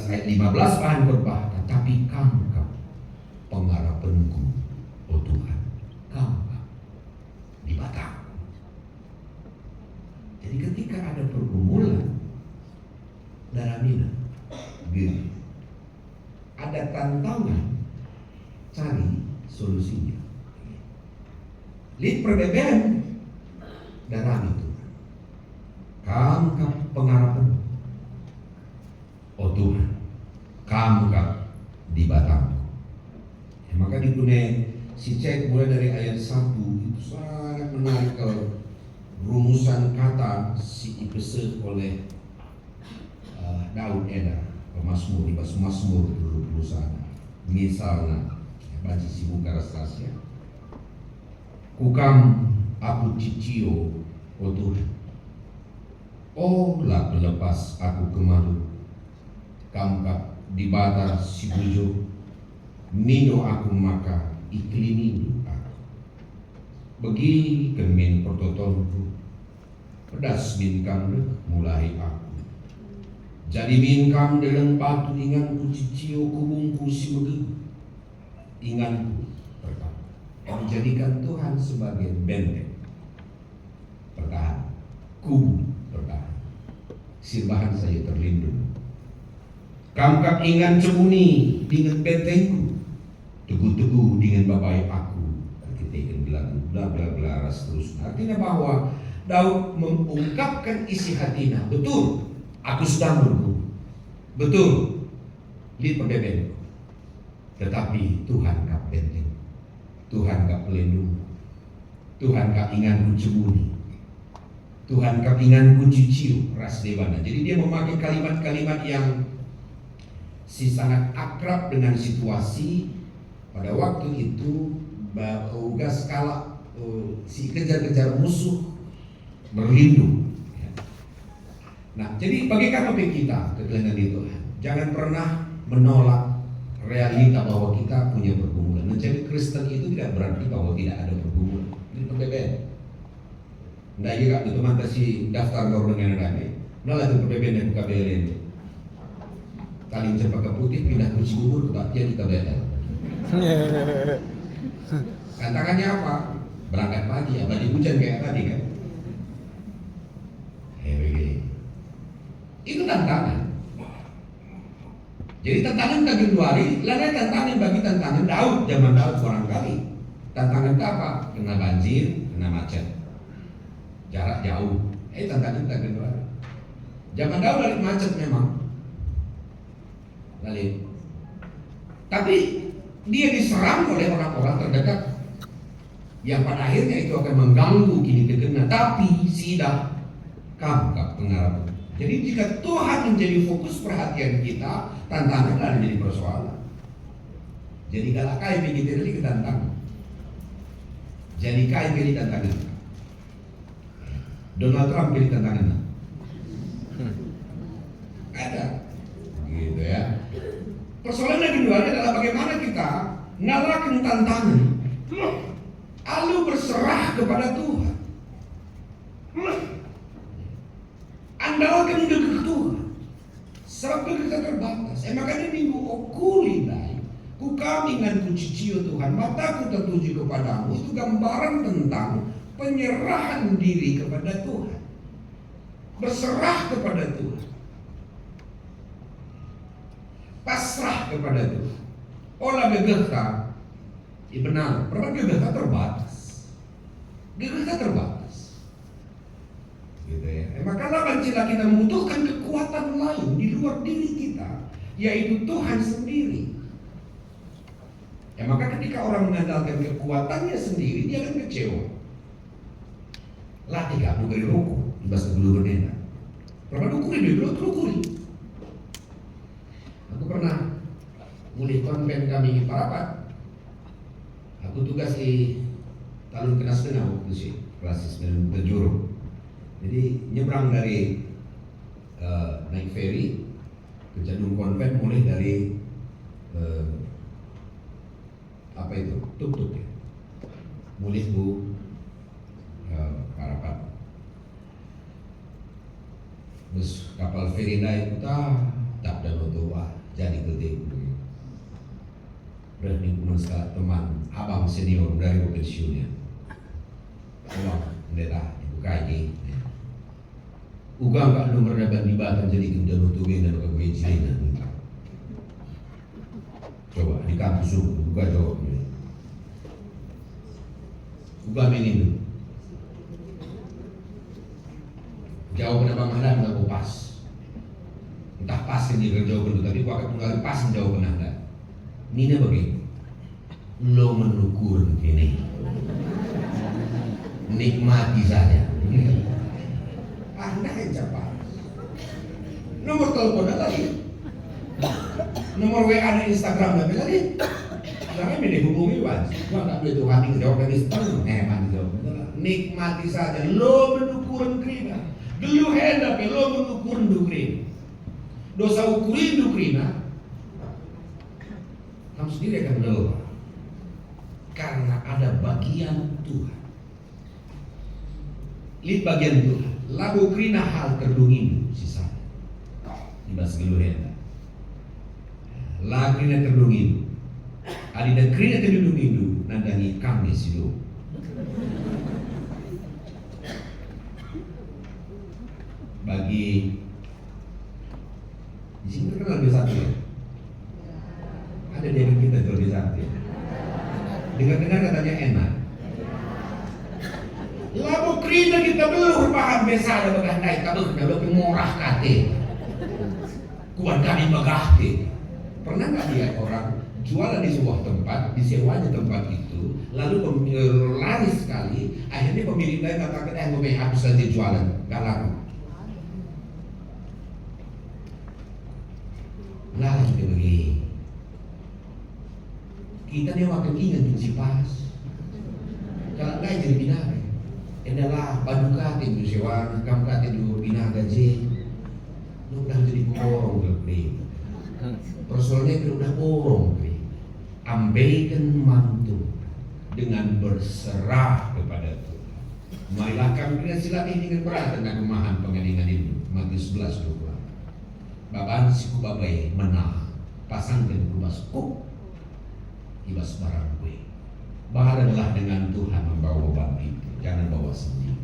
ayat 15 bahan khotbah, tetapi kamu pengharapanku, oh Tuhan, kamu di batangku. Jadi ketika ada pergumulan dalam hidup, ada tantangan, cari solusinya. Lihat perbedaan dalam itu. Kamu pengharapan, oh Tuhan, kamu di batangku. Ya, maka di si cek mulai dari ayat 1 itu sangat menarik kalau rumusan kata si dibesar oleh Daud Eda, pemazmur di Mazmur 21. Misalnya, baca si buka rahasia. Kukam aku cicio, oh Tuhan. Oh lah pelepas aku kemalu. Kamkap di bata si bujo. Nino aku maka iklinindo aku. Bagi kemin pertotonku. Pedas minkam mulai aku. Jadi minkam dalam batu inganku cicio kubungku si begitu. Inganku berkata. Menjadikan Tuhan sebagai benteng bertahan, kubu bertahan, sirbahan saya terlindung. Kamkap ingan cemuni dengan bentengku, teguh-teguh dengan babai aku. Kita akan bilang bla bla bla seterusnya. Artinya bahwa Daud mengungkapkan isi hatinya. Betul, aku sedang bergumul. Betul, lihat perbedaan. Tetapi Tuhan kap benteng. Tuhan kap pelindung, Tuhan kap inganku cemuni, Tuhan kap inganku ciciu ras debana. Jadi dia memakai kalimat-kalimat yang sangat akrab dengan situasi pada waktu itu. Ugas kala si kejar-kejar musuh berlindung. Nah, jadi bagaimana kita ketelangan itu? Jangan pernah menolak realita bahwa kita punya pergumulan. Menjadi Kristen itu tidak berarti bahwa tidak ada pergumulan. Ini perbedaan. Nah, iya kak, itu mantap si daftar gor dengan rame. Nalah itu perbedaan yang KBL. Kali cempaka putih pindah ke Cibubur ke Baktian di KBL. Tantangannya apa? Berangkat pagi, abadi hujan kayak tadi kan. Itu tantangan. Jadi tantangan bagi Duari, lain tantangan bagi tantangan Daud, zaman Daud barangkali. Tantangan apa? Kena banjir, kena macet, jarak jauh. Tantangan Duari. Zaman Daud lagi macet memang. Lalu, tapi dia diserang oleh orang-orang terdekat yang pada akhirnya itu akan mengganggu kini kekena. Tapi sidah kamkap pengharapan. Jadi jika Tuhan menjadi fokus perhatian kita, tantangan akan menjadi persoalan. Jadi kalau kai begitu ini tantangan. Jadi kai pilih tantangan. Donald Trump pilih tantangan. Ada, gitu ya. Persoalan yang kedua adalah bagaimana kita ngalahkan tantangan, lalu berserah kepada Tuhan. Andalkan ke Tuhan. Sampai kita terbatas. Makanya minggu okuli naik. Ku kami dengan kucicio Tuhan. Mataku tertuju kepadamu. Itu gambaran tentang penyerahan diri kepada Tuhan. Berserah kepada Tuhan. Pasrah kepada Tuhan. Olah gegehta. Benar. Pernah gegehta terbatas. Gegehta terbatas. Gitu ya. Maka apabila kita membutuhkan kekuatan lain di luar diri kita, yaitu Tuhan sendiri. Maka ketika orang mengandalkan kekuatannya sendiri, dia akan kecewa. Latih kamu dari ruku, di bahasa dulu bernena. Pernah dukuri dulu, dukuri. Aku pernah mulai konven kami di Parapat. Aku tugas di Talun Kenas Tengah waktu sih, klasis dan terjuru. Jadi nyebrang dari naik ferry ke Jadung Konven mulai dari apa itu tuk-tuk ya, mulai bu Parapat. Terus kapal ferry naik tak dan tua. udah lingkungan sekali teman abang senior dari pensiunnya. Abang pendeta ibu KJ. Ugang kak nomor dapat dibatan jadi kita nutupin dan kebencian. Coba di kampus buka jawabnya. Buka ini. Jawaban abang Hadam nggak pas. Entah pas yang jawaban itu, tapi aku akan menggali pas jawaban Anda. Ini begini. Lo menukur ini. Nikmati saja. Anda yang cepat. Nomor telepon tadi. Nomor WA dan Instagram tapi tadi. Jangan dihubungi wajib. Gua tak boleh Tuhan yang jawab dari setengah. Mandi jawab. Nikmati saja. Lo menukur krina. Gelu hendak lo menukur krina. Dosa ukurin krina. Kamu sendiri akan lelah. Karena ada bagian Tuhan. Lihat bagian Tuhan. Lagu krina hal terdungin sisa. Dibas gelu hendak. Lagu krina terdungin. Adida krina terdungin nandani kami sido. Bagi di sini terkenal desa ya. Ada dari kita jual desa ya. Dengar-dengar katanya enak. Lalu krina kita belum paham biasa ada bagai naik kabel lebih murah kate. Kuat kami bagahte. Pernah nggak lihat orang jualan di sebuah tempat, disewanya tempat itu, lalu laris sekali, akhirnya pemilik lain katakan mau habis saja jualan, nggak laku. Lah juga begini. Kita dia waktu ingat kunci pas. Kalau nggak jadi binaga. Adalah baju kate di sewa, kamu kate di binaga je. Lu udah jadi borong ke Rasulnya itu udah borong ke. Ambaikan mantu dengan berserah kepada Tuhan. Marilah kami dengan silat ini dengan berat dengan kemahan pengelingan ini. Matius 11:20. Babaan siku babai menah pasangkan kubas kuk ibas barang gue. Bahagialah dengan Tuhan membawa beban itu, jangan bawa sendiri.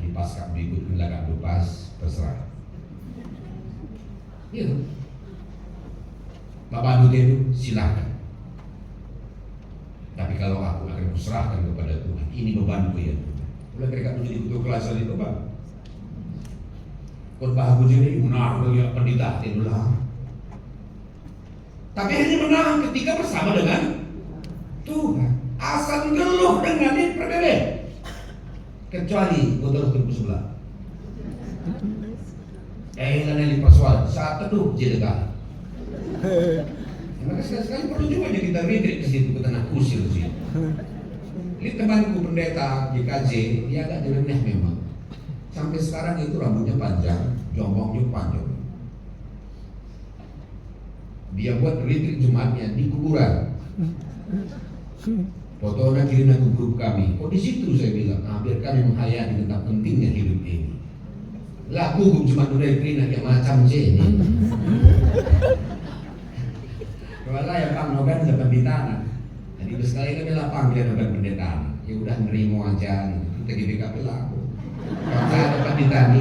Di pasca berikut kendaraan lepas terserah. Iya. Bapak itu silakan. Tapi kalau aku akan kuserahkan kepada Tuhan, ini bebanku ya Tuhan. Oleh mereka menjadi butuh kelasan itu Pak. Khotbah aku jadi menang bagi pendeta itulah. Tapi hanya menang ketika bersama dengan Tuhan. Asal geluh dengan ini berbeda. Kecuali botol sebelah. Karena di persoalan saat teduh jadi dekat. Maka sekali-sekali perlu juga kita retreat ke situ, ke tanah kusir sih. Ini temanku pendeta GKJ, dia agak nyeleneh memang. Sampai sekarang itu rambutnya panjang, jongkoknya panjang. Dia buat retreat Jumatnya di kuburan. Fotonya kirim ke grup kami. Oh di situ saya bilang, biarkan yang menghayati tentang pentingnya hidup ini. Lah gugup cuma retreat kayak macam je ini. Kalau yang pang nogan seperti tanah. Jadi sekali kan dia panggil nogan pendetaan. Ya udah nerimo aja. Kita GBK pelaku. Kalau saya dapat ditani.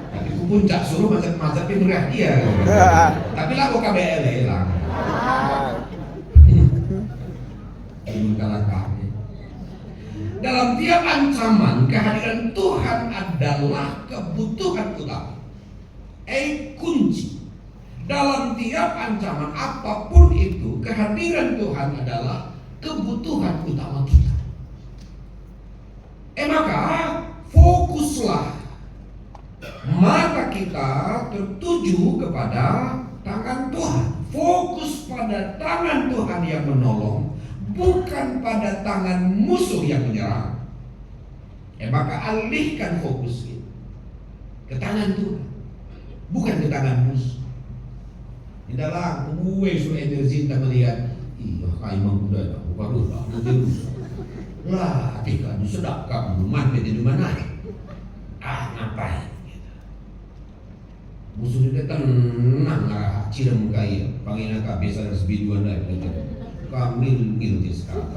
Tapi ku puncak suruh macam-macam itu dia. Tapi lah kok KBL hilang. Ini kalahkannya. Dalam tiap ancaman kehadiran Tuhan adalah kebutuhan utama. Kunci. Dalam tiap ancaman apapun itu, kehadiran Tuhan adalah kebutuhan utama kita. Maka fokuslah mata kita tertuju kepada tangan Tuhan. Fokus pada tangan Tuhan yang menolong, bukan pada tangan musuh yang menyerang. Maka alihkan fokus ke tangan Tuhan, bukan ke tangan musuh. Tidak lah, gue suruh energi kita melihat, iya kaimang udah tak buka dosa, lah tika sedap kamu mati di mana? Ngapain? Musuh itu tenang lah, cirem kaya, pangina ka biasa harus biduan dah, kamil ngil sekali.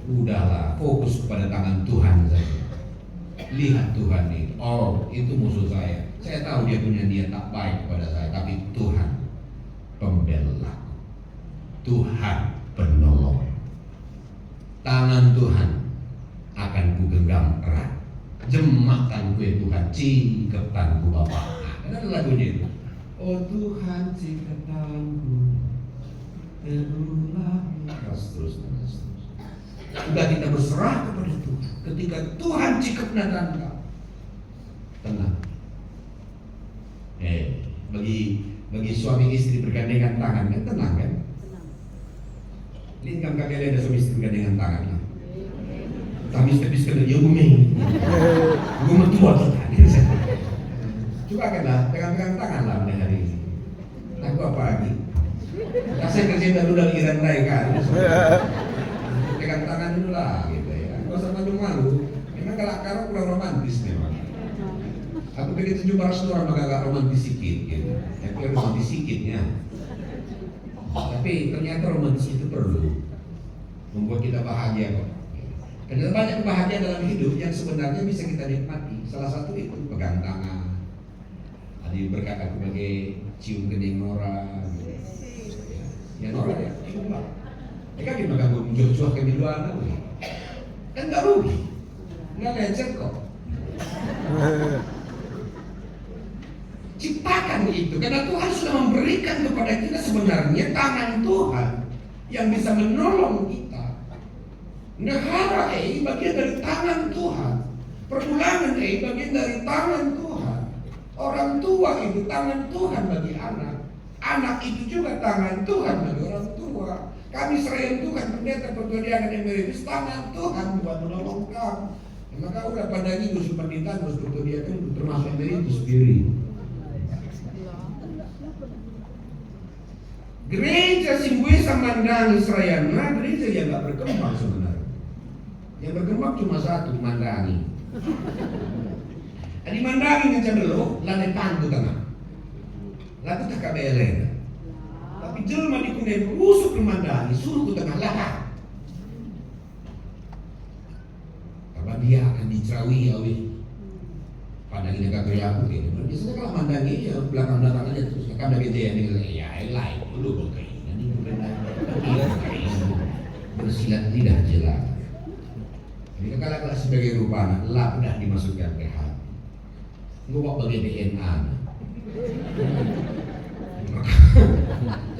Udahlah, fokus kepada tangan Tuhan saja. Lihat Tuhan itu, oh itu musuh saya. Saya tahu dia punya niat tak baik kepada saya, tapi Tuhan pembela, Tuhan penolong. Tangan Tuhan akan kugenggam erat, jemakan kue Tuhan, ciketanku Bapa. Ada lagunya itu. Oh Tuhan ciketanku, terulah terus. Sudah kita berserah kepada Tuhan. Ketika Tuhan cikap natanda, tenang. Bagi suami istri bergandengan tangan kan tenang kan? Ini kan kalian ada suami istri bergandengan tangan lah. Tapi sekali ya gue mentua kita. Coba kena pegang tangan lah pada hari ini. Aku apa lagi? Saya kerja baru dari Iran mereka. Pegang tangan dulu lah gitu ya. Gak usah malu-malu. Memang kalau kurang romantis memang. Aku begitu jumpa restoran maka agak romantis sedikit gitu. Aku romantis sedikitnya. Tapi ternyata romantis itu perlu membuat kita bahagia kok. Karena banyak kebahagiaan dalam hidup yang sebenarnya bisa kita nikmati. Salah satu itu pegang tangan. Tadi berkat aku pakai cium kening Nora gitu. Ya Nora ya, cium lah. Kan kita gak menjual kebiduan kan gak rugi, gak lecet kok. Ciptakan itu karena Tuhan sudah memberikan kepada kita sebenarnya tangan Tuhan yang bisa menolong kita. Negara bagian dari tangan Tuhan, pergulangan bagian dari tangan Tuhan, orang tua itu tangan Tuhan bagi anak itu juga tangan Tuhan bagi orang tua. Kami serahin Tuhan, pendeta pertudiangan emeritus tangan Tuhan buat menolong kamu. Maka udah pada itu superdintan harus pertudiangan termasuk emeritus diri. Gereja Simbuesa Mandangi Serayana, gereja yang gak berkembang sebenarnya. Yang berkembang cuma satu, Mandangi. Di Mandangi ngecam dulu, lantai pantu tengah. Lalu tak kabeleng. Tapi jelma di kunen rusuk ke Mandangi, suruh ke tengah lahat. Karena dia akan dicerawi awi. Padang ini kagak aku gitu. Biasanya kalau Mandangi ya belakang-belakang aja terus kan dari dia ini ya lain dulu kok ini bukan bersilat lidah jelas. Jadi kalau sebagai rupa lah udah dimasukkan ke hati. Gua bagi DNA.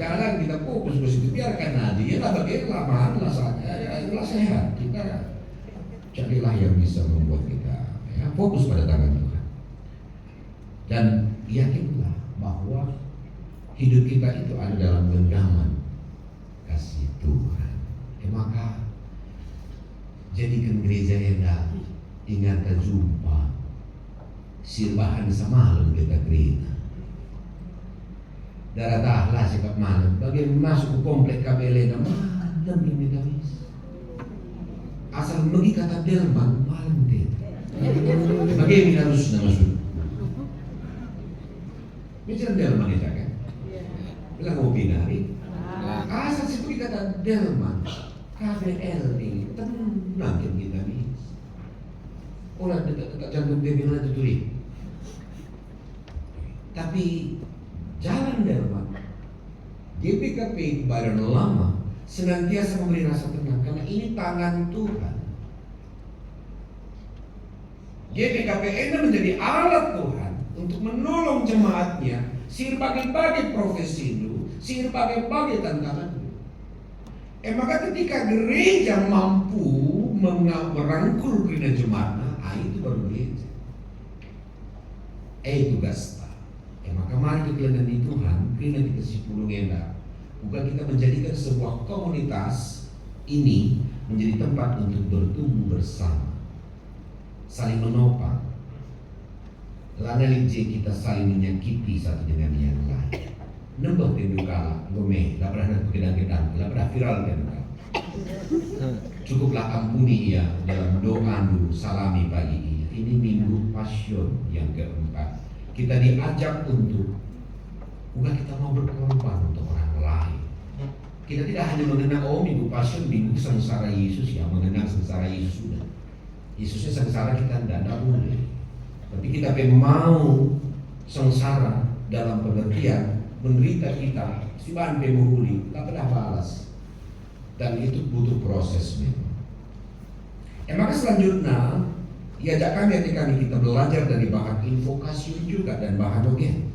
Jangan kita fokus ke situ, biarkan aja. Ya lah bagi lamahan lah saja, ya sehat. Kita carilah yang bisa membuat kita ya, fokus pada tangan Tuhan. Dan yakinlah bahwa hidup kita itu ada dalam genggaman kasih Tuhan. Maka jadikan gereja yang ingatkan jumpa sirbahan semalam kita gereja. Daratahlah sikap malam. Bagaimana masuk ke komplek KBL malam ini habis. Asal pergi kata Delman malam deh. Bagaimana harus masuk? Bicara Delman itu kan? Bilang mau binari. Asal sih pergi kata Delman KBL ini tenang kita nih. Olah dekat jantung dia bilang itu tulis. Tapi jalan Delman GPKP Badan Lama senantiasa memberi rasa tenang karena ini tangan Tuhan. GPKP ini menjadi alat Tuhan untuk menolong jemaatnya sir bagai-bagai profesi itu, sir bagai-bagai tantangan. Maka ketika gereja mampu merangkul gereja jemaatnya, itu baru gereja. Tugas. Maka mari kita di Tuhan, kita dikasih pulungena. Bukan kita menjadikan sebuah komunitas ini menjadi tempat untuk bertumbuh bersama, saling menopang. Lana linje kita saling menyakiti satu dengan yang lain. Nembah tindukala, gome, lapar nak kedang-kedang, lapar viral kan. Cukuplah ampuni ia dalam doa salami pagi ini. Ini minggu passion yang keempat. kita diajak untuk bukan kita mau berkorban untuk orang lain. Kita tidak hanya mengenang minggu Paskah, minggu sengsara Yesus, yang mengenang sengsara Yesus sudah. Yesusnya sengsara, kita tidak boleh. Tapi kita mau sengsara dalam pengertian menderita kita, si bahan pemuhuli, tak pernah balas. Dan itu butuh proses memang. Maka selanjutnya diajak kami kita belajar dari bahan invokasio juga dan bahan ogen.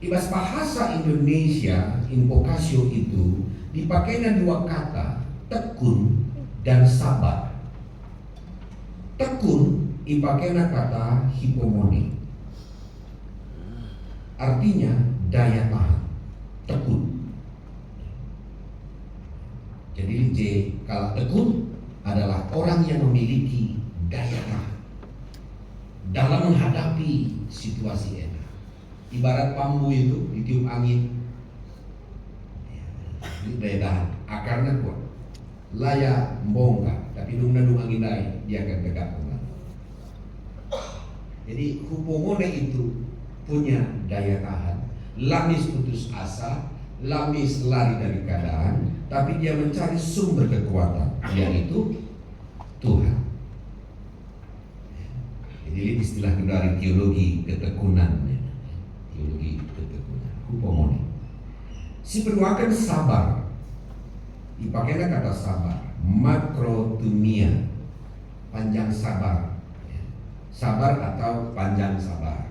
Di bahasa Indonesia, invokasio itu dipakainya dua kata, tekun dan sabar. Tekun dipakainya kata hipomone, artinya daya tahan, tekun. Jadi kalau tekun adalah orang yang memiliki daya tahan dalam menghadapi situasi enak. Ibarat bambu itu ditiup angin, daya tahan, akarnya kuat, layak bongkar, tapi dung angin lain dia akan tegak kembali. Jadi hupomone itu punya daya tahan, lamis putus asa, lamis lari dari keadaan, tapi dia mencari sumber kekuatan, yaitu Tuhan. Jadi ini istilah dari teologi ketekunan, hupomone. Si penuakan sabar, dipakainya kata sabar, makrotumia, panjang sabar, sabar atau panjang sabar.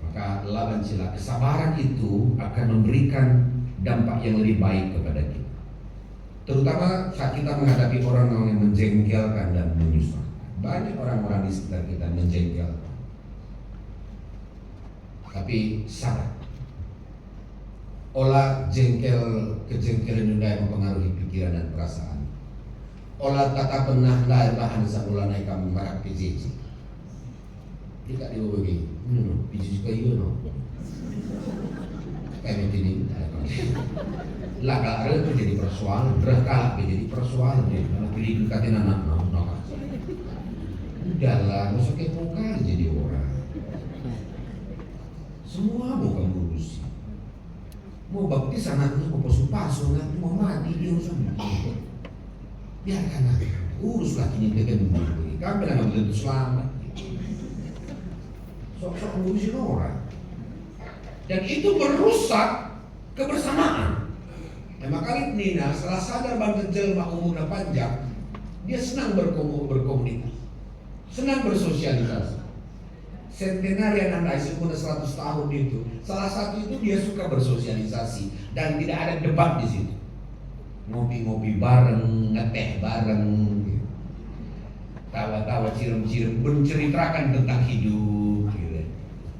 Maka laban sila kesabaran itu akan memberikan dampak yang lebih baik kepada kita, terutama saat kita menghadapi orang yang menjengkelkan dan menyusahkan. Banyak orang-orang di sekitar kita menjengkelkan, tapi sabar. Olah kejengkelan yang mempengaruhi pikiran dan perasaan. Olah tak pernah lahan samula naik kamu marah PJJ. Tidak diubah PJJ kayu no. Kayak ini laga itu jadi persoalan, berkah jadi persoalan deh. Kalau pilih dekatin anak no. Udahlah, masuk ke muka jadi orang. Semua mau kamu urusi. Mau baptis anaknya, mau pasu anaknya, mau mati dia usah begitu. Biarkan aja, urus lakinya dia kan begitu. Kamu bilang belum selamat. Sok-sok ngurusin orang. Dan itu merusak kebersamaan. Maka Nina setelah sadar bangsa jelma umurnya panjang, dia senang berkomunikasi, senang bersosialisasi. Centenarian anak umur 100 tahun itu, salah satu itu dia suka bersosialisasi dan tidak ada debat di situ. Ngopi-ngopi bareng, ngeteh bareng, tawa-tawa, cium-cium, menceritakan tentang hidup, gitu.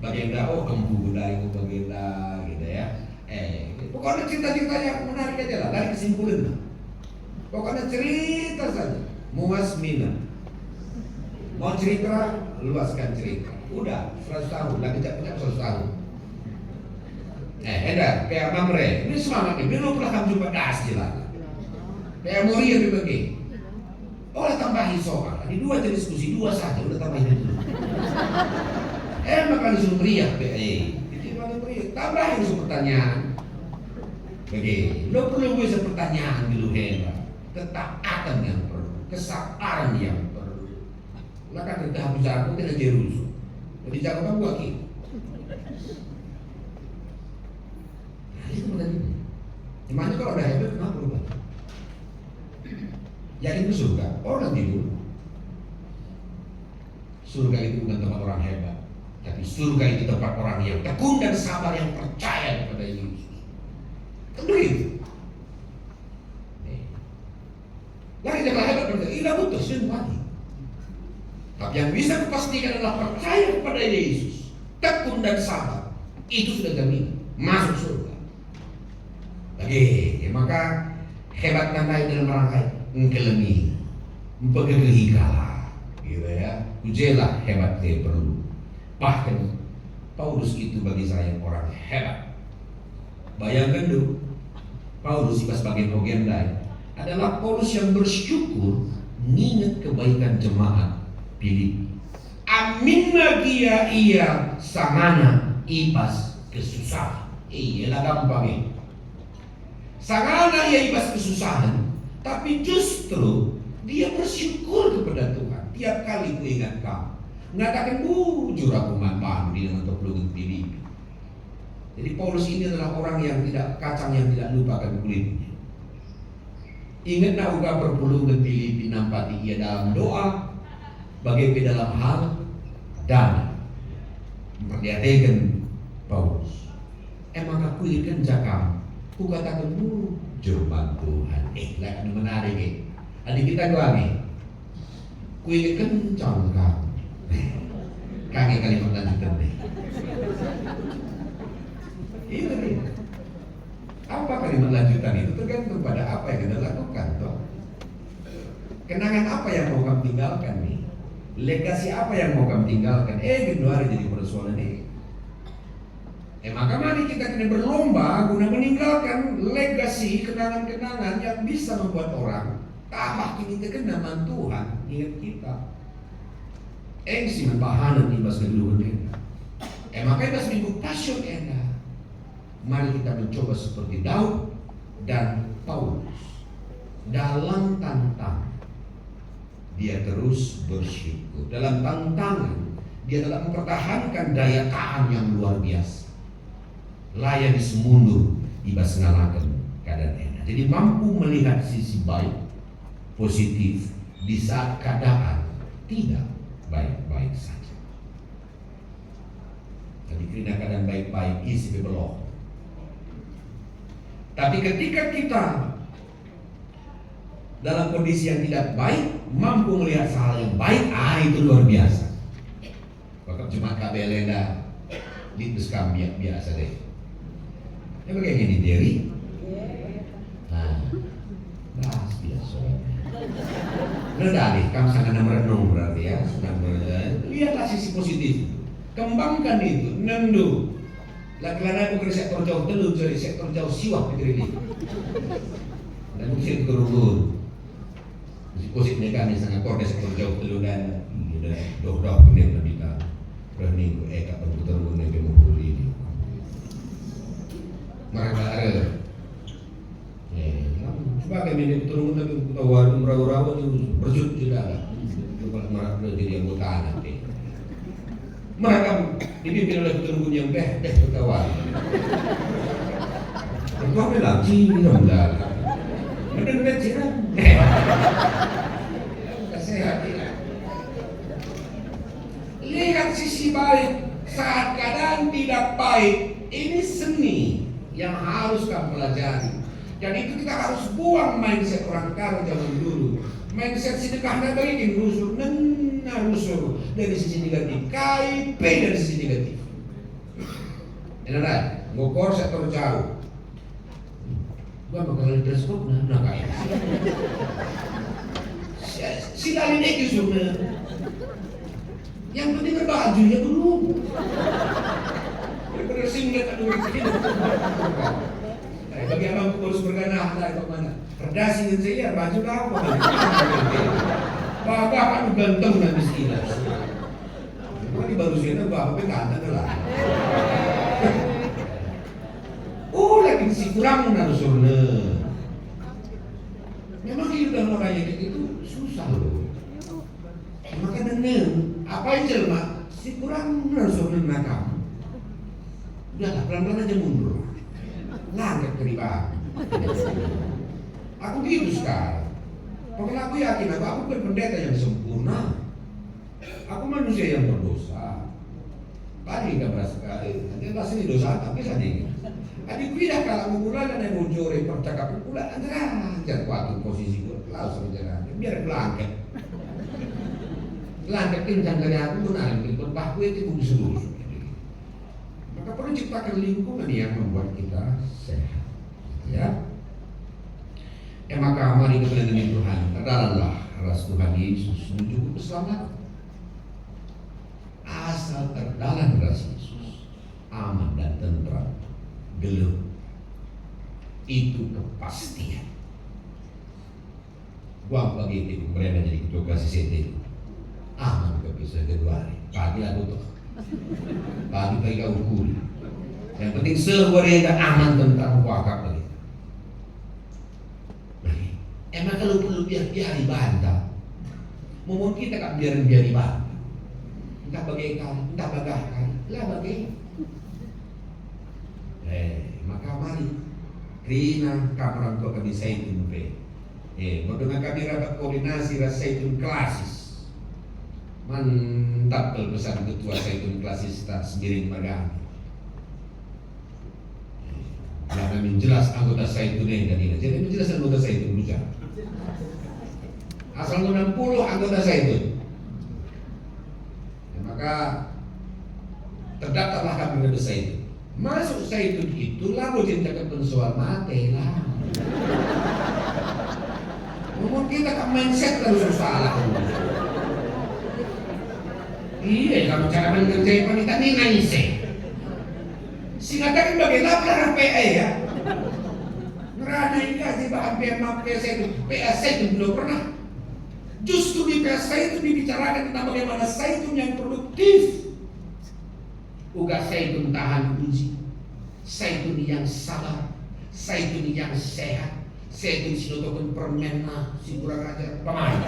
Bagian kembu budaya, bagian gitu ya. Pokoknya cerita-cerita yang menarik aja lah, dari kesimpulan. Pokoknya cerita saja, muas minat. Mau cerita, luaskan cerita. Udah 100 tahun, lagi punya 100 tahun. Edah, kayak Mamre, ini semangat nih, belum pernah kamu jumpa das jelas. Kayak Mori yang dibagi. Oleh tambahin soal, di dua jenis diskusi, dua saja, udah tambahin itu. Maka disuruh beriak, itu mana beriak, tambahin disuruh pertanyaan. Begini, lo perlu bisa pertanyaan dulu hebat, ketaatan yang perlu, kesabaran yang perlu. Lah kan kita habis aku tidak jerusu. Jadi jawaban gua ki. Nah, itu benar ini. Gimana kalau udah hebat kenapa berubah? Yakin itu surga? Orang tidur. Surga itu bukan tempat orang hebat, tapi surga itu tempat orang yang tekun dan sabar, yang percaya kepada Yesus. Tentu itu. Lagi jangan hebat berarti tidak butuh simpati. Tapi yang bisa kupastikan adalah percaya kepada Yesus, tekun dan sabar. Itu sudah jaminan masuk surga. Lagi, maka hebat nandai dalam rangkai engkelemi, mempegegehi kalah, gitu ya. Ujelah hebat dia perlu. Bahkan Paulus itu bagi saya orang hebat. Bayangkan dulu, Paulus sebagai Ogendai adalah Paulus yang bersyukur mengingat kebaikan jemaat Filipi. Aminna kia ia sangana ibas kesusahan. Iyalah gampang. Sangana ia ibas kesusahan, tapi justru dia bersyukur kepada Tuhan. Tiap kali ku ingat kamu, mengatakan bujur aku manfaat di dalam pelungan Filipi. Jadi Paulus ini adalah orang yang tidak kacang, yang tidak lupakan kulitnya. Ingat nak uga perpulungan Filipi nampati ia dalam doa, bagai dalam hal dana. Memperlihatkan Paulus. Emang aku ikan jakam, ku katakan bujur Tuhan. Lah menarik adik kita doang ku ingin kencang kamu. Kaki kalimat lanjutan deh. Itu nih. Apa kalimat lanjutan itu tergantung pada apa yang kita lakukan toh. Kenangan apa yang mau kamu tinggalkan nih? Legasi apa yang mau kamu tinggalkan? Kedua hari jadi persoalan ini. Maka mari kita kena berlomba guna meninggalkan legasi kenangan-kenangan yang bisa membuat orang tambah kini terkena Tuhan ingat kita. Si membahanan ibas kedua kita. Maka ibas minggu passion enak. Mari kita mencoba seperti Daud dan Paulus. Dalam tantangan dia terus bersyukur. Dalam tantangan dia telah mempertahankan daya tahan yang luar biasa. Layan semundur ibas ngalakan keadaan enak. Jadi mampu melihat sisi baik, positif di saat keadaan tidak baik-baik saja. Jadi kerana keadaan baik-baik isi belok. Tapi ketika kita dalam kondisi yang tidak baik, mampu melihat hal yang baik, itu luar biasa. Maka cuma kabelenda di kambing biasa deh. Yang kayak gini Derry. Bahas biasa. Rendah deh, kamu sangat merenung berarti ya. Lihatlah sisi positif. Kembangkan itu, nendu. Laki-laki aku kerja sektor jauh telur, jadi sektor jauh siwak pikir ini. Dan mungkin kerubur. Positif mereka ni sangat kuat sektor jauh telur dan doh punya lebih tak berani ku kapan putar guna ke mumpul ini. Mereka ada. Coba kami ni putar guna ke tawar merawa-rawa ni berjut juga. Coba mereka jadi anggota nanti. Mereka dipimpin oleh peturun yang teh berkawan. Berkuah bilang, cium dah. Benar-benar cium. Kesehatan. Lihat sisi baik saat keadaan tidak baik. Ini seni yang harus kamu pelajari. Dan itu kita harus buang mindset orang karo zaman dulu. Mindset sedekah dan bagi rusuk, rusuk dari sisi negatif, KIP dari sisi negatif. Enak, ngokor sektor jauh. Gua bakal teleskop nah kayak. Silain itu semua. Yang penting berbajunya belum. Bersih nggak ada duit segini. Bagi abang harus berganah lah itu mana. Redasi saya baju apa? Bapak kan ganteng dan miskin. Cuma di baru sini bapak ganteng lah. Lagi si kurang narusurne. Memang hidup dalam orang yang itu susah loh. Maka dengan apa yang jelma si kurang narusurne nakam. Udahlah pelan-pelan aja mundur. Langkah keribaan. Aku gitu sekarang. Pokoknya aku yakin aku bukan pendeta yang sempurna. Aku manusia yang berdosa. Tadi nggak berasa sekali. Nanti pas ini dosa tapi saja. Adik tidak kalau mulai dan yang mujuri percakapan pula anjir waktu posisi gue langsung jalan biar langkah. Langkah kencang dari aku benar itu bah gue itu seluruh. Maka perlu ciptakan lingkungan yang membuat kita sehat. Ya. Maka mari kita dengan Tuhan adalah ras Tuhan Yesus menuju keselamatan. Asal terdalam ras Yesus aman dan tentram, gelut itu kepastian. Gua bagi itu mereka jadi ketua KCCT aman bisa kedua hari. Pagi aku tuh. Pagi kau ukur. Yang penting sebuah aman tentang wakaf lagi. Emang kalau perlu biar dibantah, mohon kita tak biar dibantah. Entah bagaikan, entah bagaikan, lah bagai. Maka mari Rina kamarang tua kami saitun pe. Dengan kami rapat koordinasi saitun klasis. Mantap pesan ketua saitun klasis tak sendiri magang. Karena menjelas anggota saitun yang tadi. Jadi menjelas anggota saitun dulu. Asal 60 anggota saitun. Maka terdaftarlah kami ke saitun. Masuk saitun itu lah bukan cakap soal mati lah. Mungkin kita kan mindset lalu salah. Iya, kamu cara mengerjakan wanita ini naise. Singkatkan bagaimana pelarang PA ya. Ngerana ini kasih bahan PSA itu belum pernah. Justru di PSA itu dibicarakan tentang bagaimana saitun yang produktif. Uga saitun tahan uji, saitun yang sabar, saitun yang sehat, saitun sinotokun permenna si kurang ajar pemain.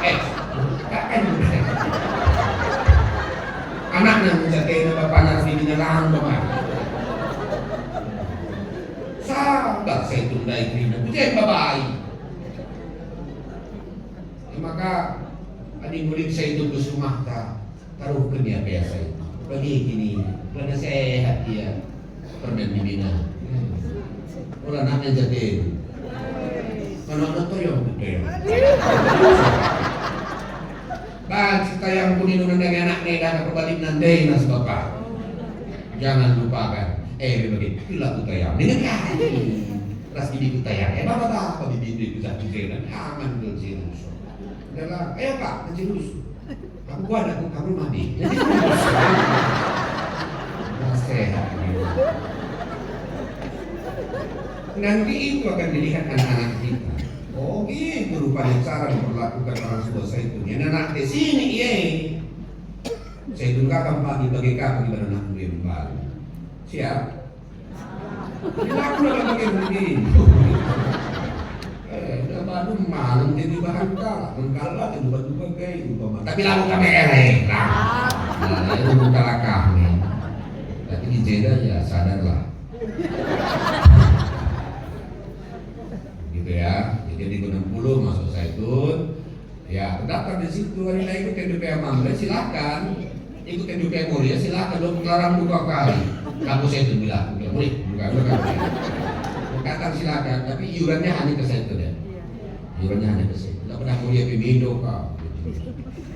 Kan anaknya menjadi bapaknya di binalang pemain. Sabar saitun dari krina, bukan babai. Maka adik murid saitun kusumah taruh ke dia biasa itu. Bagi gini, pada sehat dia permen dibina. Orang namanya jadi. Mana toyong toyong. Bah kita yang kuning nundang anak neda kebalik nandai nas bapak. Jangan lupakan. Bagi pila kutayang. Dengan kaki. Ras gini kutayang. Bapak tak apa bibir bisa dijelan. Aman dulu sih. Adalah, ayo Pak, kecil dulu. Aku ada kamu mandi. Sehat. Nanti itu akan dilihat anak-anak kita. Oh gitu rupanya cara memperlakukan orang sebuah saitun. Yang anak di sini ye. Saitun kakak pagi bagi kakak gimana anak dia baru. Siap. Aku udah pakai begini. Baru malam jadi bahan kalah, mengkalah jadi batu kayak umpama. Tapi lalu kami elek lah. Nah, itu bukan kami. Tapi di jeda ya sadarlah. Gitu ya. Jadi di 60 masuk saitun. Ya, terdaftar di situ. Hari ini ikut NDP Mamre silakan. Ikut NDP Mulia silakan. Lo melarang 2 kali. Kamu saitun bilang, boleh, bukan. Katakan silakan. Tapi iurannya hanya ke saitun ya. Iurannya hanya kesini. Tidak pernah mulia pemindo kau,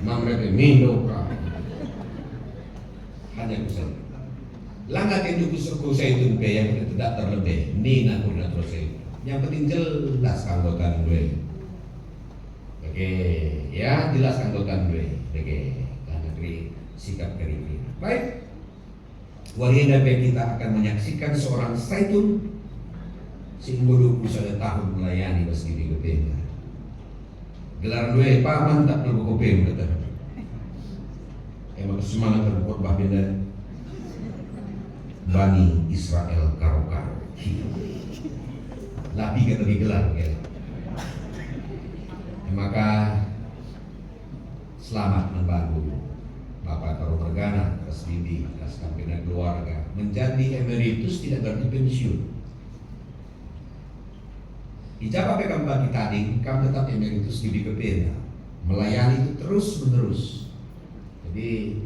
mamre pemindo kau, hanya kesini. Langgat yang cukup saitun pe yang kita tidak terlebih. Nina pun terus itu. Yang penting jelas anggotaan gue. Oke, ya jelas anggotaan gue. Oke, karena sikap kering. Baik. Waria pe kita akan menyaksikan seorang saitun sehingga 21 tahun melayani meski di Kepena. Gelar dua paman tak perlu kopem kata. Emang semangat berkhotbah benda Bani Israel Karokar. Labi kata digelar ya. Maka selamat membantu Bapak Karo Mergana, Kas Bibi, Kas Kampina Keluarga menjadi emeritus tidak berarti pensiun. Ijabah pekan bagi tadi, kamu tetap emeritus di Kepena, melayani itu terus menerus. Jadi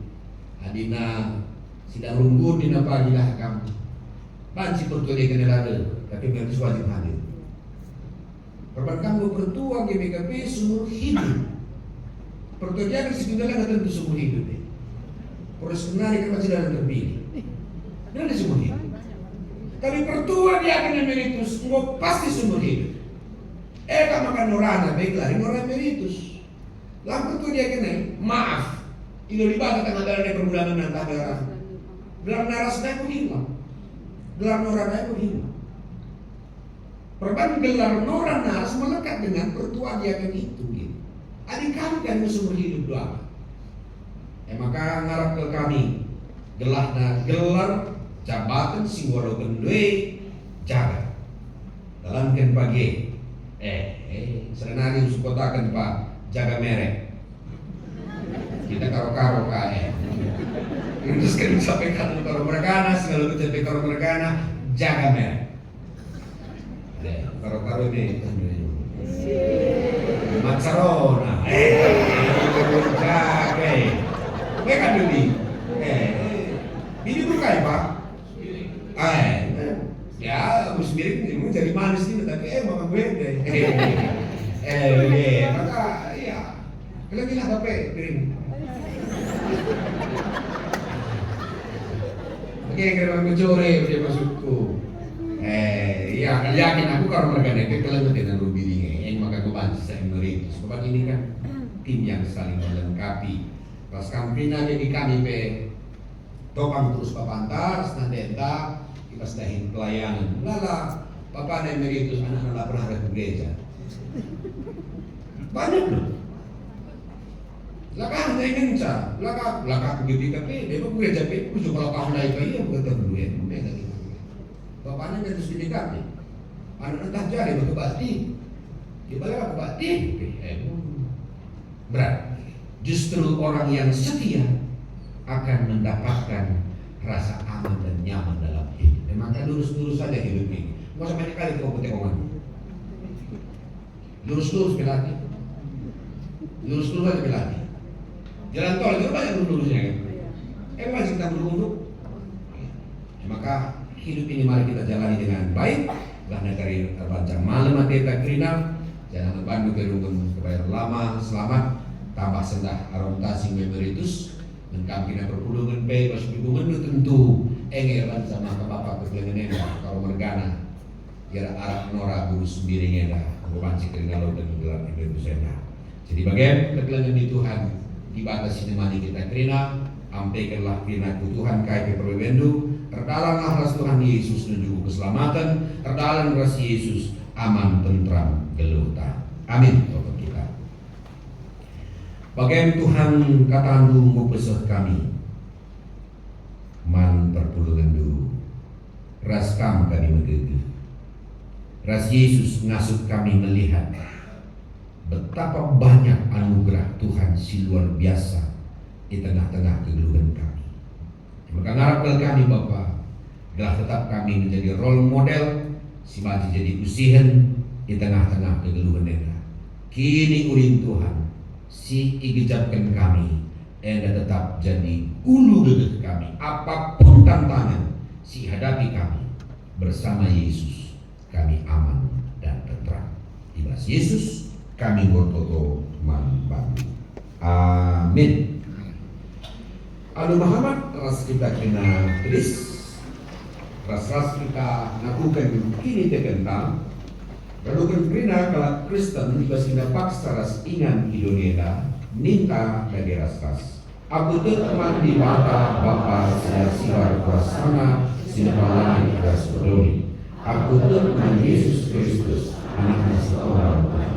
adina sidang lunggur dina pagilah kamu. Banci pertua kenelade, tapi emeritus wajib hadir. Perban kamu pertua GBKP seumur hidup. Pertua jadi sebenarnya nggak tentu seumur hidup. Proses menarik kan masih dalam terpilih. Dan seumur hidup. Tapi pertua dia akan emeritus, nggak pasti seumur hidup. Kamu makan norana, baiklah, norana emeritus. Lampu itu dia kena, maaf. Itu dibahas tentang ada perbudakan antara. Gelar narasnya itu hilang. Gelar norana itu hilang. Perban gelar norana harus melekat dengan pertua dia kan itu. Gitu. Adik kami kan seumur hidup doa. Maka ngarap ke kami gelar jabatan sing walaupun duwe jaga dalam ken pagi senarius kotakan Pak jaga merek kita karo-karo terus kan sampai karo mereka segala macam karo mereka jaga merek karo-karo ini Macarona jaga mereka dulu ini bukan Pak ya harus mirip ini jadi manis ini tapi maka beda maka ya kalian bilang apa piring oke kira mencuri dia masukku ya yakin aku kalau mereka nanti kalian tidak rugi ini maka kebantu saya meritus sebab ini kan tim yang saling melengkapi pas kampina jadi kami topang terus papantar nanti entah pas dahin pelayanan lala papa emeritus anak-anak pernah ada ke gereja banyak loh lakah saya kenca lakah begitu tapi dia mau gereja tapi aku juga lakah naik iya bukan dulu ya bapaknya terus didekati anak entah jadi mau kebati dia balik kebati berat justru orang yang setia akan mendapatkan rasa aman dan nyaman dalam hidup. Maka lurus-lurus saja hidup ini. Nggak usah banyak kali tekoman. Lurus-lurus berlatih. Lurus-lurus aja berlatih. Jalan tol itu banyak lurus-lurusnya kan. Masih kita berunduk. Maka hidup ini mari kita jalani dengan baik. Karena dari terbaca malam mati tak kerinam. Jangan bantu kerungun kebayar lama selamat. Tambah sendah aromatasi memoritus. Dan kita perpuluhan baik pas hubungan itu tentu engeran sama ke bapak kegelengan kalau mergana kira arah nora guru sendirinya dah pancik kalau dan gelar itu saya. Jadi bagian kegelengan di Tuhan dibatasi nemani kita kerina ampaikanlah kerina Tuhan kaya perwendu terdalamlah ras Tuhan Yesus menuju keselamatan terdalam ras Yesus aman tentram geluta. Amin. Bagaimana Tuhan katandu mupesah kami man perpuluhan dulu ras kam kami megege ras Yesus ngasuh kami melihat betapa banyak anugerah Tuhan si luar biasa di tengah-tengah kegeluhan kami. Maka ngarapkan kami Bapa adalah tetap kami menjadi role model si mati jadi usihan di tengah-tengah kegeluhan kita. Kini urin Tuhan si igejapkan kami dan tetap jadi ulu gegeh kami apapun tantangan si hadapi kami bersama Yesus kami aman dan tentram di bawah Yesus kami bertoto membantu. Amin. Anu Muhammad ras kita kena tulis ras kita lakukan kini terkenal. Kalau kena kalau Kristen juga sudah paksa ras ingan Indonesia ninta dari ras. Aku teman di mata Bapa saya siar kuasana sinapalani ras peduli. Aku teman Yesus Kristus anak seorang Tuhan.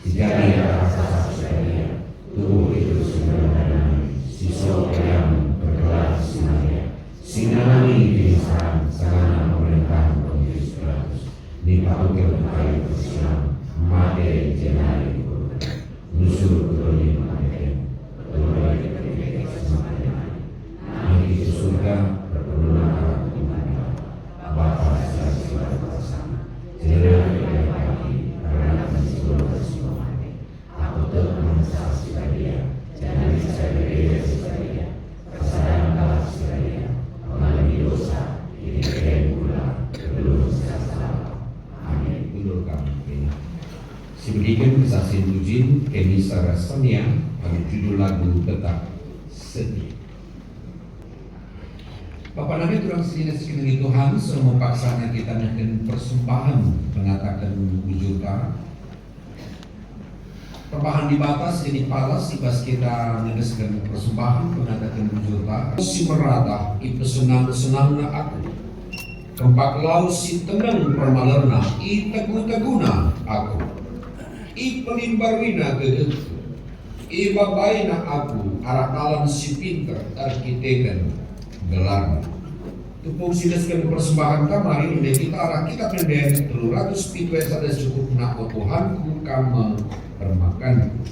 Sejadinya rasa saya tubuh itu sebenarnya siswa yang bergelar sinaya sinani dirisan sarana pemerintahan Komisi di Pakil Kai Persiam Made Jenari Nusur Kudoni Made Kudoni Kudoni Semaknya Nanti surga berpeluang Tuhan Bapa saya siapa bersama Jenari Kudoni karena mensiul bersama Aku teman saya dia Jenari saya kesadaran dalam saya mengalami dosa ini keren pula belum salah. Amin. Menurut kami seberikan kesaksian Lujin Kenny Sarasania pada judul lagu Tetap Setia. Bapak Nabi turang sekini Tuhan semua paksanya kita dengan persembahan mengatakan wujudkan perbahan di batas jadi palas ibas kita meneskan persembahan mengatakan wujudkan si merata itu senang-senang na aku kempak laut si tenang permalerna i teguna aku i pelimbarwina ke Ibabai na aku arakalan si pinter arkiteken gelarna. Tupung silaskan persembahan kamari udah kita arah kita pendek 300 pitu ada cukup nak Tuhanku kama permakan.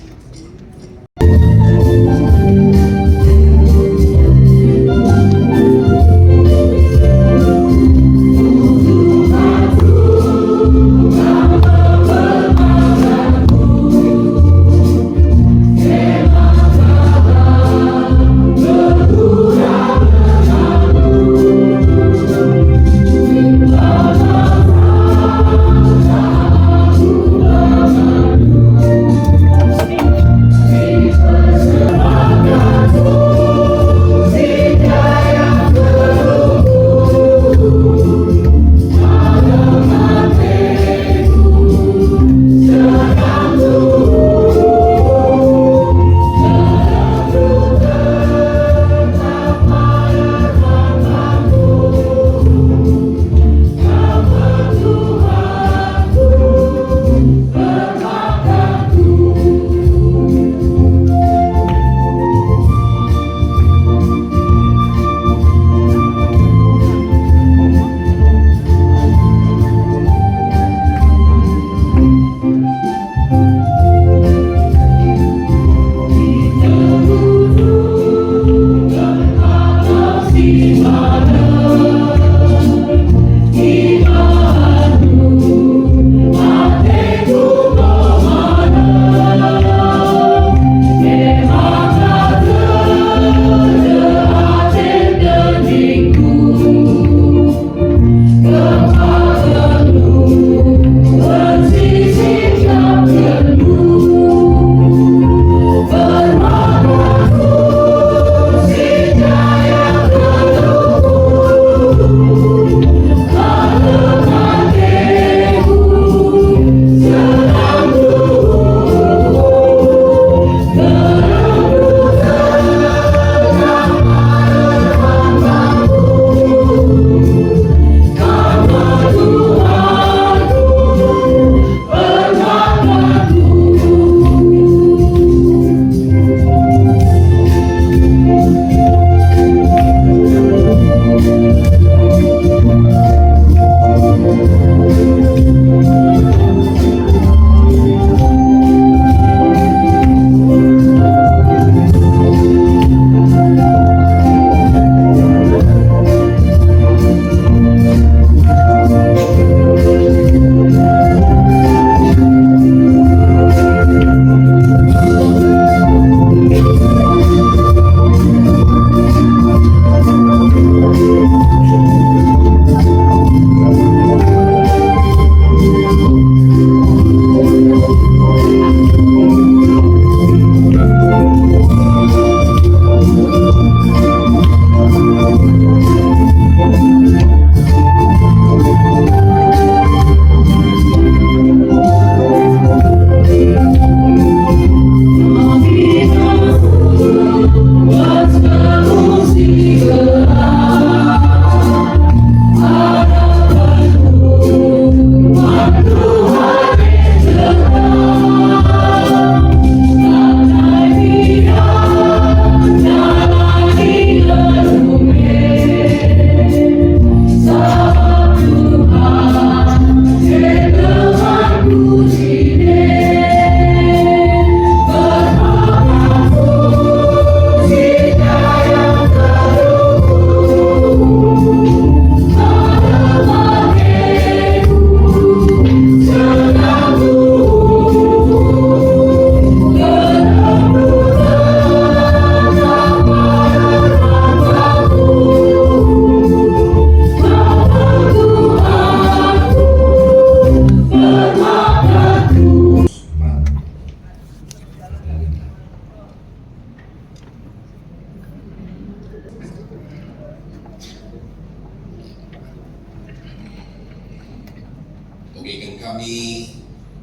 Oke, kami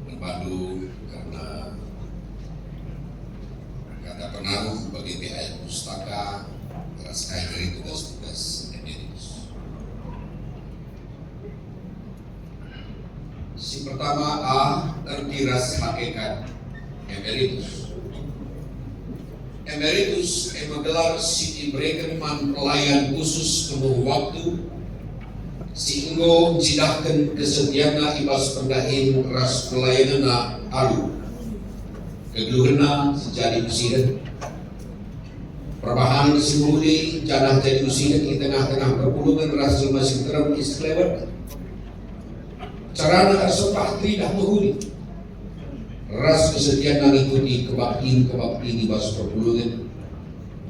berpadu karena kata penaruh bagi pihak pustaka terkait dari tugas-tugas emeritus. Si pertama A, terkiras hakikat emeritus. Emeritus yang menggelar si Ibreken man pelayan khusus penuh waktu sehingga mencidahkan kesetiaanna ibas pendahin ras pelayanana alu kegeluhena sejadi usiran perbahan semuli janah jadi usiran di tengah-tengah perpulungan ras masih terang isklewat carana arsopah tidak menghuni ras kesetiaan mengikuti kebaktiin ibas perpulungan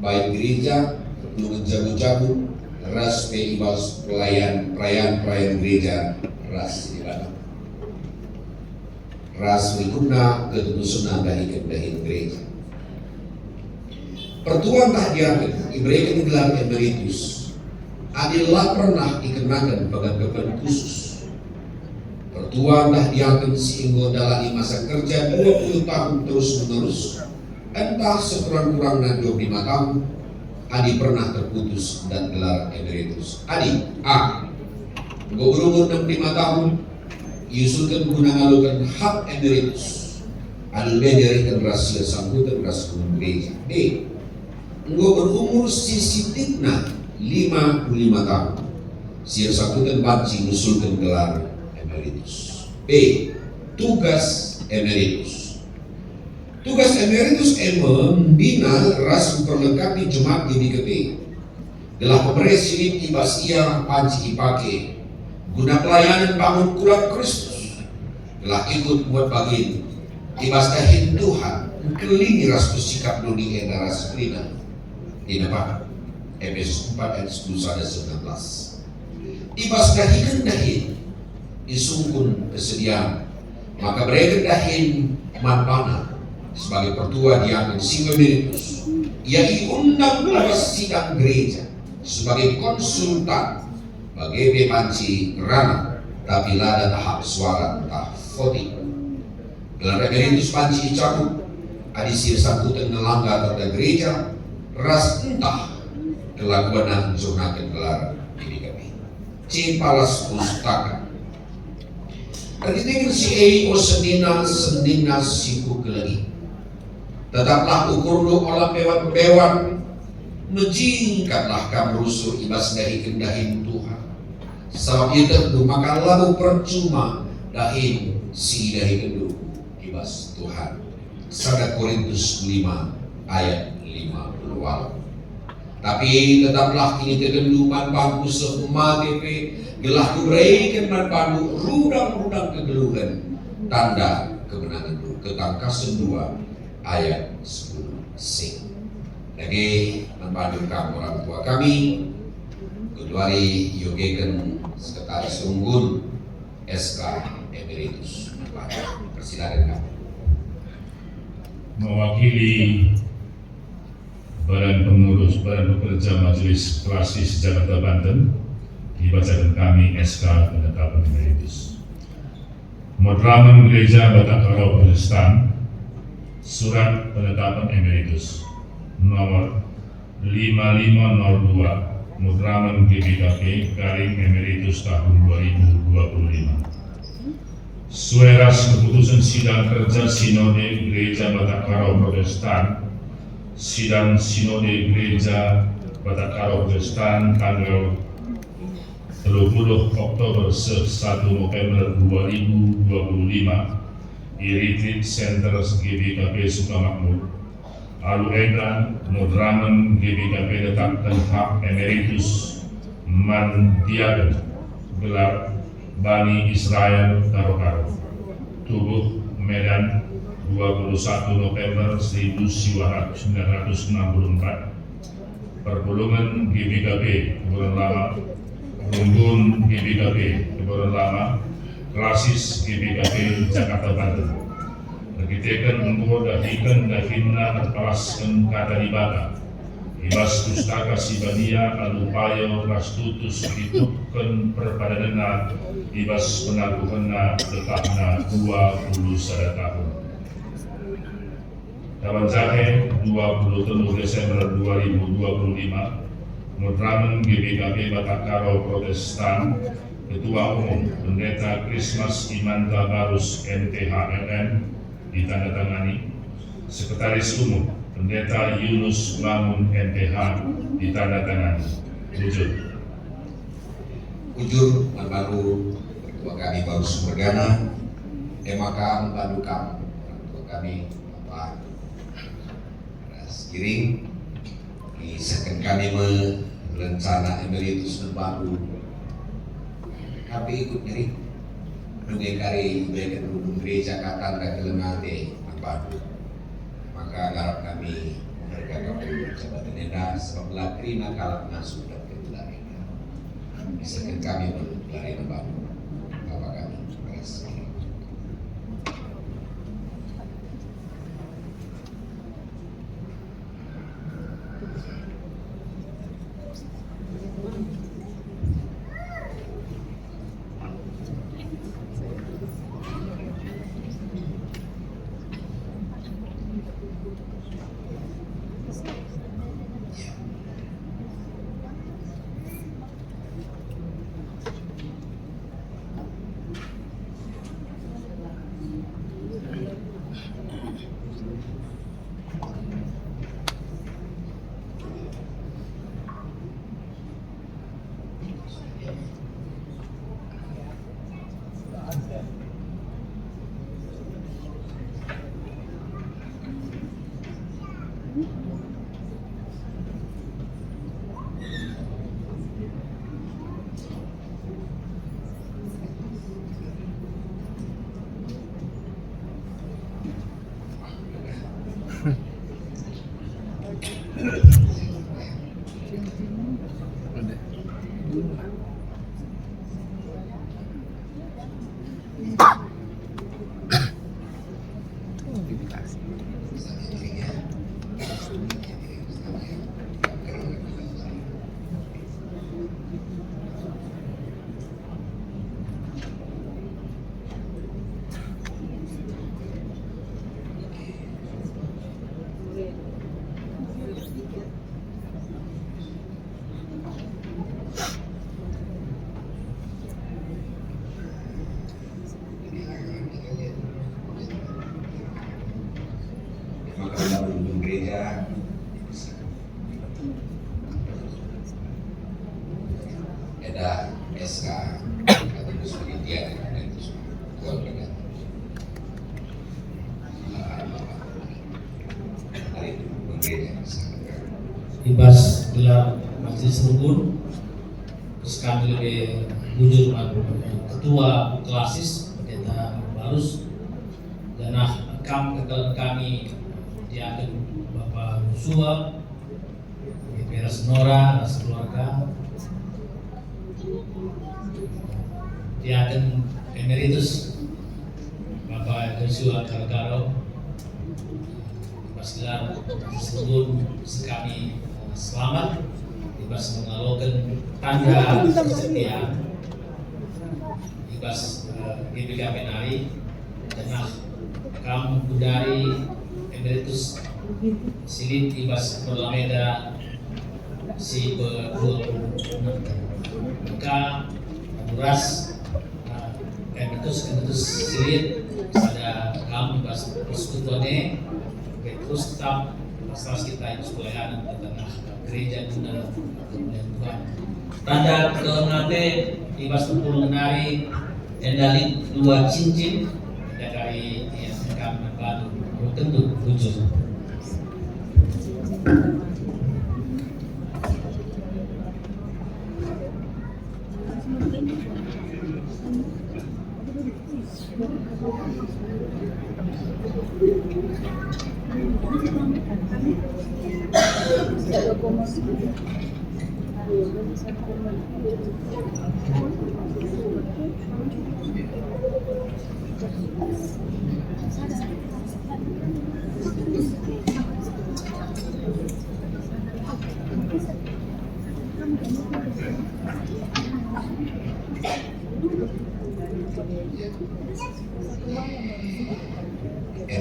baik gereja perpulungan jago-jago ras ibas perayaan gereja ras ibadah ras berikutnya ketutusan dahin gereja pertuan tahdiakan Ibreken gelar emeritus adalah pernah dikenakan pegawai khusus. Pertuan tahdiakan sehingga dalam masa kerja 20 tahun terus menerus entah sekurang-kurangnya 25 tahun Adi pernah terputus dan gelar emeritus. Adi berumur 65 tahun yusulkan guna ngalukan hak emeritus adu menjadikan rahasia sambutan ras gereja. B. Berumur sisitikna 55 tahun siar sambutan banci ngusulkan gelar emeritus. B. Tugas emeritus. Tugas emeritus membina ras memperlengkapi jemaat GBKP. Gelah pemerintah ibas ia panci ipake guna pelayanan bangun kulat Kristus. Gelah ikut buat bagian ibas dahin Tuhan kelini ras bersikap dunia dan ras kelina. Ini apa? Efesus 4 ayat 10 sampai 19. Ibas dahin isungkun kesediaan maka mereka dahin manpana sebagai pertua diaken si emeritus ia diundang pada sidang gereja sebagai konsultan bagi pemanci rana tapi lada tahap suara tak voting gelar emeritus panci cakup adisir sambutan nelangga terhadap gereja ras entah kelakuan zonakan gelar ini kami cipalas pustaka ketika si o senina siku kelagi tetaplah ukur lu olah bewan menjingkatlah kamu rusuh ibas dari kendahin Tuhan sebab itu makan lalu percuma dahin si dari kedua ibas Tuhan 1 Korintus 5 ayat 50 tapi tetaplah kini kegenduman bangku semua GP gelah kuberikan manpadu rudang-rudang kegeluhan tanda kemenangan itu ketangkasan 2 ayat 10c lagi manpadu kamu orang tua kami keduari yogekan sekretaris unggul SK Emeritus persilakan kami mewakili Badan Pengurus Badan Pekerja Majelis Klasis Jakarta Banten dibacakan kami SK penetapan emeritus. Mudraman Gereja Batak Karo Protestan Surat Penetapan Emeritus nomor 5502 Mudraman GBKP garing emeritus tahun 2025. Sueras keputusan sidang kerja Sinode Gereja Batak Karo Protestan sidang Sinode Gereja Batak Karo Protestan tanggal 30 Oktober 1 November 2025 di Retreat Center GBKP Sukamakmur Alu Edan Mudraman GBKP tetapkan hak emeritus Mandiagen gelar Bani Israel Karo-Karo Tubuh Medan 21 November 1964 Perpulungan GBKP Keburan Lama Rumbun GBKP Keburan Lama Klasis GBKP Jakarta Banten Regitekan untuk dahikan dahinna terpalaskan kata dibata Ibas pustaka Sibania alupayo rastutus ditupkan perpadanana ibas penaguhanna tetapna 21 tahun Taman Jahe 23 Desember 2025 Mudraman GBKP Batak Karo Protestan Ketua Umum Pendeta Krismas Imanta Barus MTHLN ditandatangani Sekretaris Umum Pendeta Yunus Lamun MPH ditandatangani. Jujur. Ujur membantu ketua kami baru Sumbergana, maka membantu kamu ketua kami Bapak Ras Giring, misalkan kami merencana emeritus membantu kami ikut nyeri nunggu kari mereka berhubung gereja katan dan kelemate membantu, maka harap kami menghargai kami jabatan neda sebab lah terima kalau masuk dan ketulari. Misalkan kami berlari membantu Bapak kami. Terima kasih. Gereja ada SK atau Penelitian dan itu keluarga. Hari gereja Ibas gelar majelis rukun, terus kami lebih jujur ketua klasis pendeta Barus dan kami diakan Bapak Yosua, Ras Nora, Ras keluarga, diakan emeritus Bapak Yosua Kalkaro, Ibas gelar majelis rukun kami selamat, Ibas mengalokkan tanda kesetiaan, Ibas GBK Penari, dan kamu dari emeritus Silit Ibas Perlameda si ke-26 maka Buras emeritus Silit pada kamu Ibas persekutuannya terus tetap masalah kita yang sekolahan di tengah gereja dan Tuhan tanda kehormatan Ibas mengenari endali 2 cincin dari yang kami bantu tentu wujud.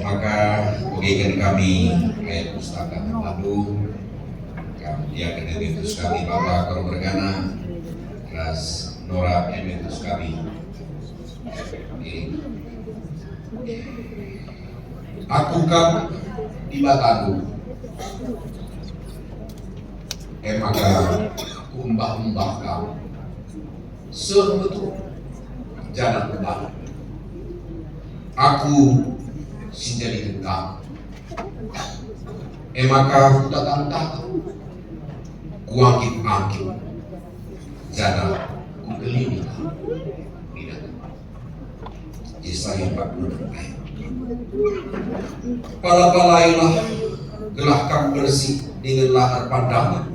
Maka bagikan kami ayat pustaka terpadu kemudian emeritus kami Bapak Karo Bergana Ras Nora emeritus kami aku kam di Bataku Maka umbah-umbah kamu sebetul jangan kembali. Aku sendiri kamu. Maka datang kuangkit-angkit jangan kukelilingi kamu. Yesaya 46 ayat. Pala-palailah gelahkan bersih dengan lahar pandangan.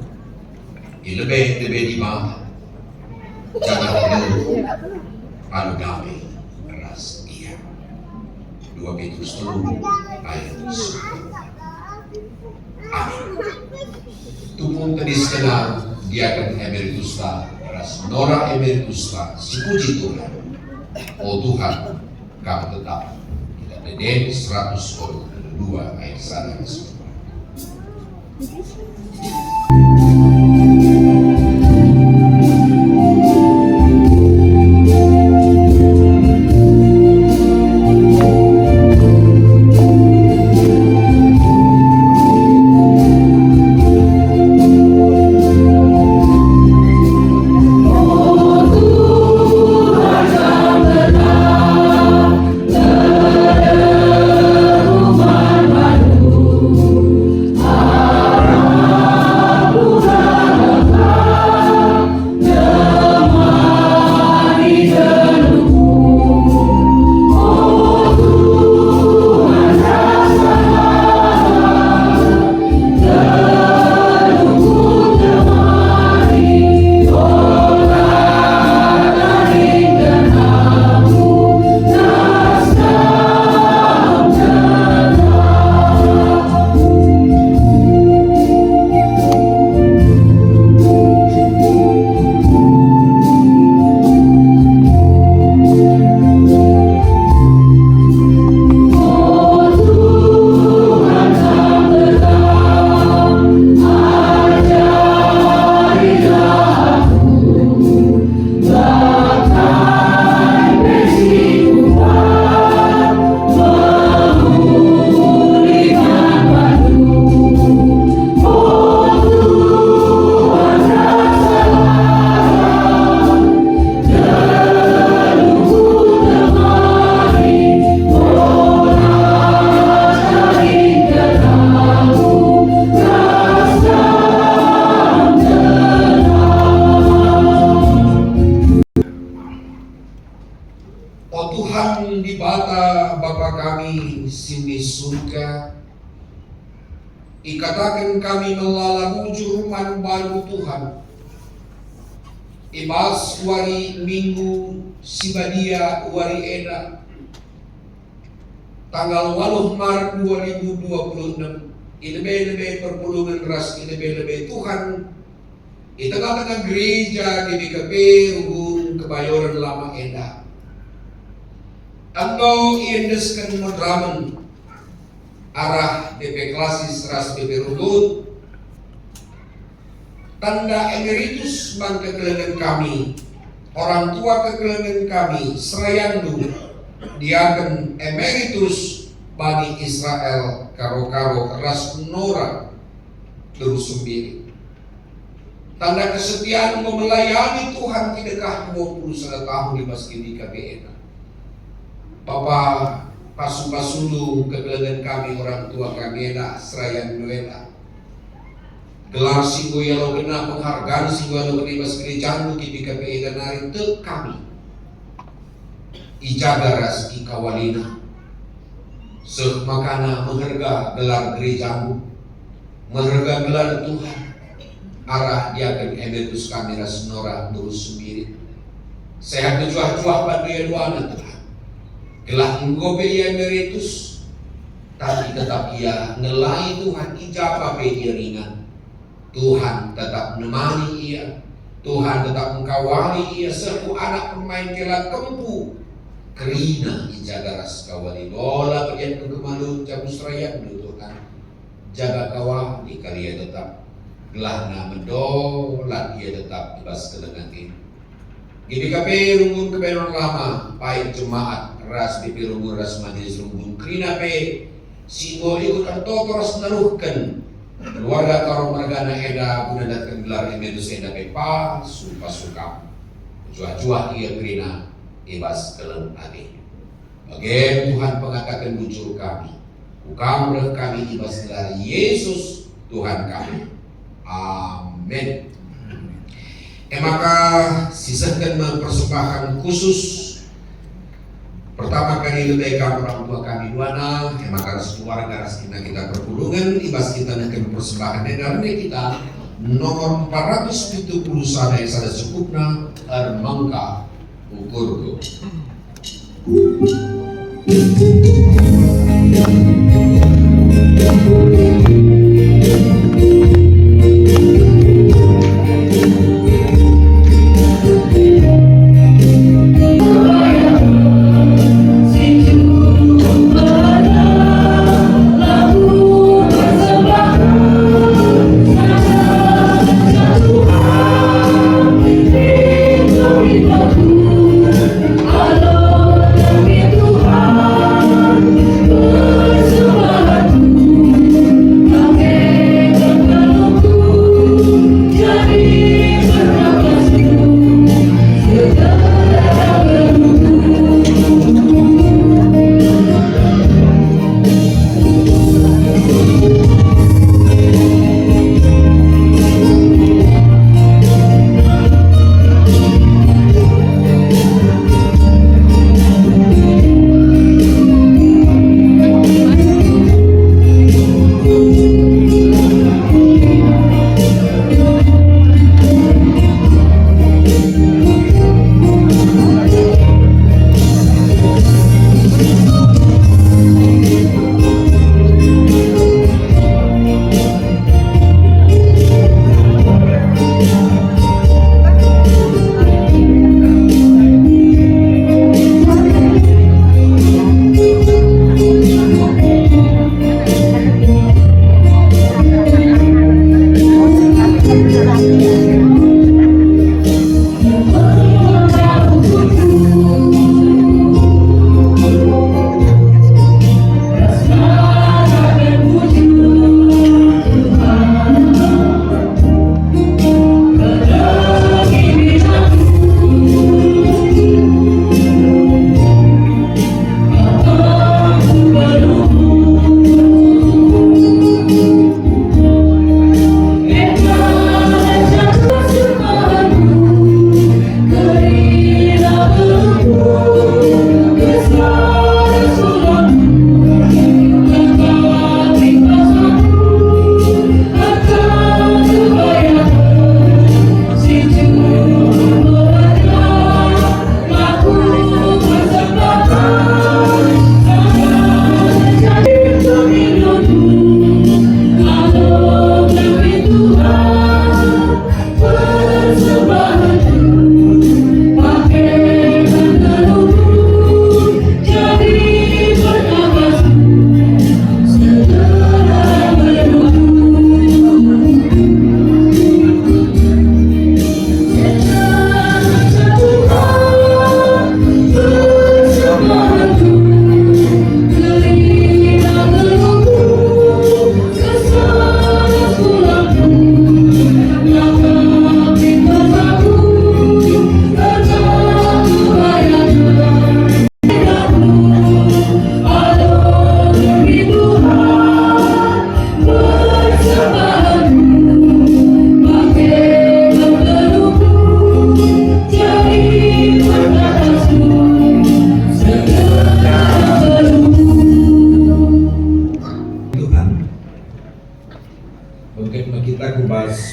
Lebih di bawah. Jangan dulu anu damai ras ia. 2 Petrus 3 ayat 10. Amin. Tupung tedis kenal diakan emeritus ras nora emeritus si puji Tuhan. Oh Tuhan, kami tetap kita Deden 102 ayat 1. Di bata Bapa kami sini surga, ikatakan kami melalui juruman baru Tuhan. Ibas wari minggu sibadia wari eda tanggal 8 Maret 2026 ilebe-lebe perpulungan ras ilebe-lebe Tuhan di tengah-tengah gereja GBKP Rugun Kebayoran Lama Eda. Engkau iendeskan modramen arah DP klasis ras DP Rugun tanda emeritus bang kekelengan kami, orang tua kekelengan kami serayandu diaken emeritus Bani Israel karo-karo ras nora terus sendiri. Tanda kesetiaan melayani Tuhan tidakah 21 tahun di Masjid KBN. Papa pasu-pasulu kegelangan kami orang tua kami ena serayan duela gelar singgo yalo kena penghargaan singgo yalo kena mas gerejandu di KPI dan hari te kami ijaga ras ikawalina seh makana mengharga gelar gerejamu mengharga gelar Tuhan arah diakan emeritus kami ras nora terus sendiri sehat kejuah-juah pada duana Tuhan gelah engkau ia emeritus tapi tetap ia ngelai Tuhan ijabah dia ringan Tuhan tetap menemani ia Tuhan tetap mengkawali ia serbu anak pemain kelat kempu kerina ijaga ras kawali bola bagian kemalu cabus rakyat Tuhan jaga kawali kali ia tetap gelahna mendolat ia tetap ibas kelengan ini GBKP Rugun Kebayoran Lama pahit jemaat ras BP Rugun ras majelis Rugun Krina P Singgo ikut anto ras naruhkan keluarga tarong margana eda guna datang gelar emedus eda pepa suka jua-jua iya kerina ibas kelem ade. Bagian Tuhan pengatakan bujur kami, ukam reh kami ibas gelar Yesus Tuhan kami. Amin. Maka sisakan mempersembahkan khusus pertama kali lebih orang tua kami duana, maka ras keluarga ras kita perpulungan ibas kita nak persembahan dan kita nomor 471 yang sada cukupna armangka ukurku.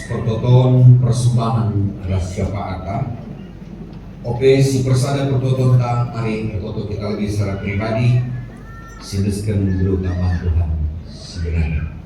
pertoton persembahan rahasia Paata. Oke, si persada pertoton tak mari pertoton kita lebih secara pribadi. Sindeskan dulu nama Tuhan sebenarnya.